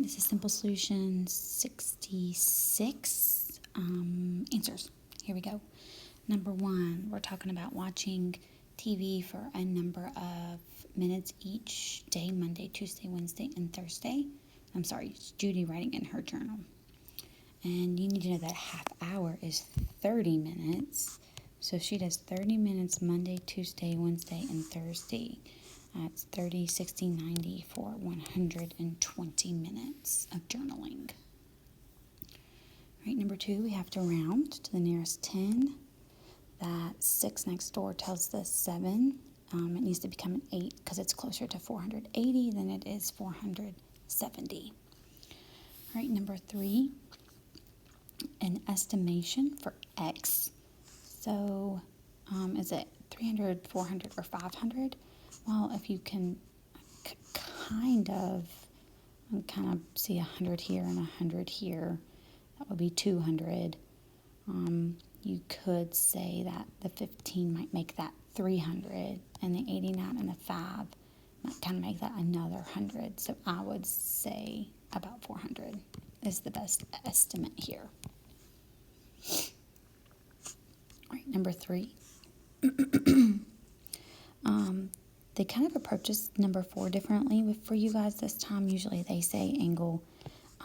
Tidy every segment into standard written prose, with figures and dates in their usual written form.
this is Simple Solution 66 answers. Here we go. Number 1, we're talking about watching TV for a number of minutes each day, Monday, Tuesday, Wednesday, and Thursday. I'm sorry, it's Judy writing in her journal. And you need to know that half hour is 30 minutes. So she does 30 minutes Monday, Tuesday, Wednesday, and Thursday. That's 30, 60, 90 for 120 minutes of journaling. All right, number 2, we have to round to the nearest 10. That 6 next door tells us 7. It needs to become an 8 because it's closer to 480 than it is 470. All right, number 3, an estimation for X. So is it 300, 400, or 500? Well, if you can kind of see 100 here and 100 here, that would be 200. You could say that the 15 might make that 300, and the 89 and the 5 might kind of make that another 100. So I would say about 400 is the best estimate here. All right, number 3. They kind of approach this number 4 differently for you guys this time. Usually they say angle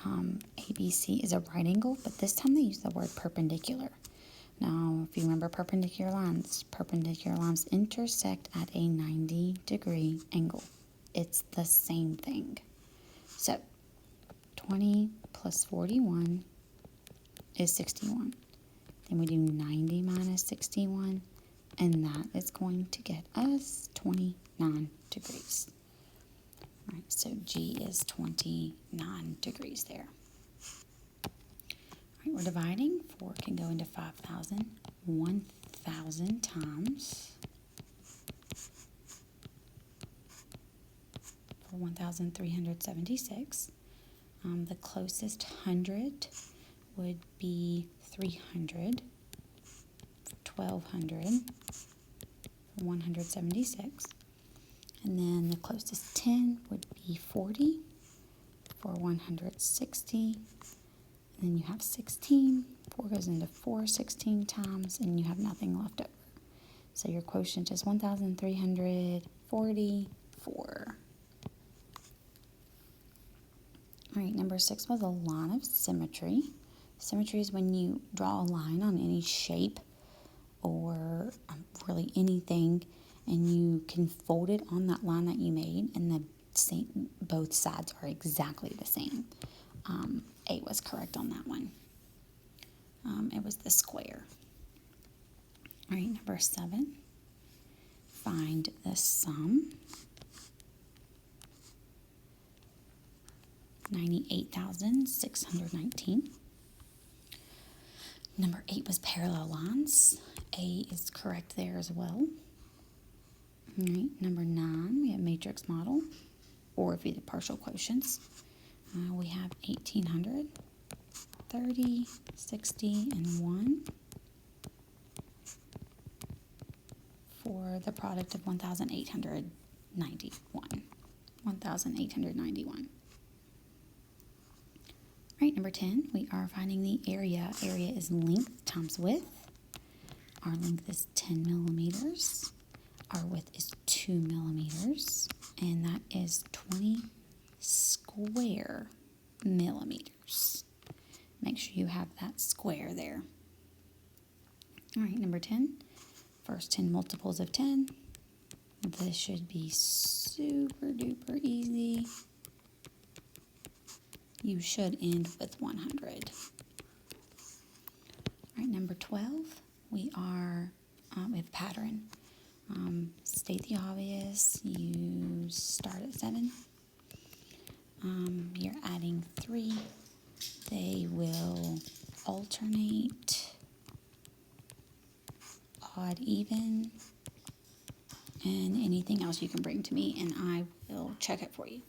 ABC is a right angle, but this time they use the word perpendicular. Now, if you remember perpendicular lines intersect at a 90-degree angle. It's the same thing. So, 20 plus 41 is 61. Then we do 90 minus 61, and that is going to get us 29 degrees. All right, so G is 29 degrees there. All right, we're dividing. 4 can go into 5,000 1,000 times. For 1,376. The closest 100 would be 300. 1,200. 176. And then the closest 10 would be 40 for 160. And then you have 16. 4 goes into 4 16 times, and you have nothing left over. So your quotient is 1,344. All right, number 6 was a line of symmetry. Symmetry is when you draw a line on any shape or really anything, and you can fold it on that line that you made, and both sides are exactly the same. A was correct on that one. It was the square. All right, number 7. Find the sum. 98,619. Number 8 was parallel lines. A is correct there as well. All right, number 9, we have matrix model, or if you did partial quotients. We have 1,800, 30, 60, and 1 for the product of 1,891. 1,891. All right, number 10, we are finding the area. Area is length times width. Our length is 10 millimeters. Our width is 2 millimeters. And that is 20 square millimeters. Make sure you have that square there. All right, number 10, first 10 multiples of 10. This should be super duper easy. You should end with 100. All right, number 12, we have pattern. State the obvious. You start at 7. You're adding 3. They will alternate, odd, even, and anything else you can bring to me, and I will check it for you.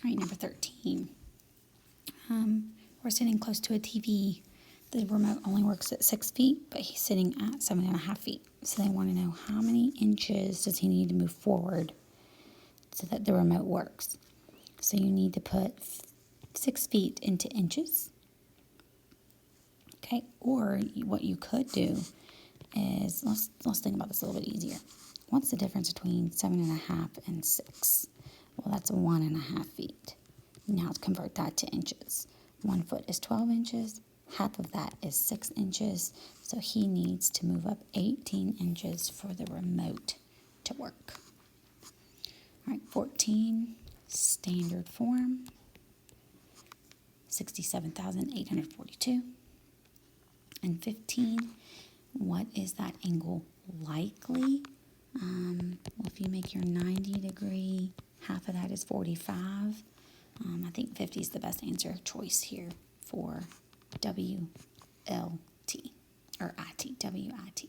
All right, number 13. We're sitting close to a TV. The remote only works at 6 feet, but he's sitting at 7.5 feet. So they want to know how many inches does he need to move forward so that the remote works. So you need to put 6 feet into inches. Okay, or what you could do is, let's think about this a little bit easier. What's the difference between 7.5 and 6? Well, that's 1.5 feet. Now convert that to inches. 1 foot is 12 inches. Half of that is 6 inches. So he needs to move up 18 inches for the remote to work. All right, 14, standard form, 67,842. And 15, what is that angle likely? Well, if you make your 90 degree, half of that is 45. I think 50 is the best answer choice here for WLT, or IT, WIT.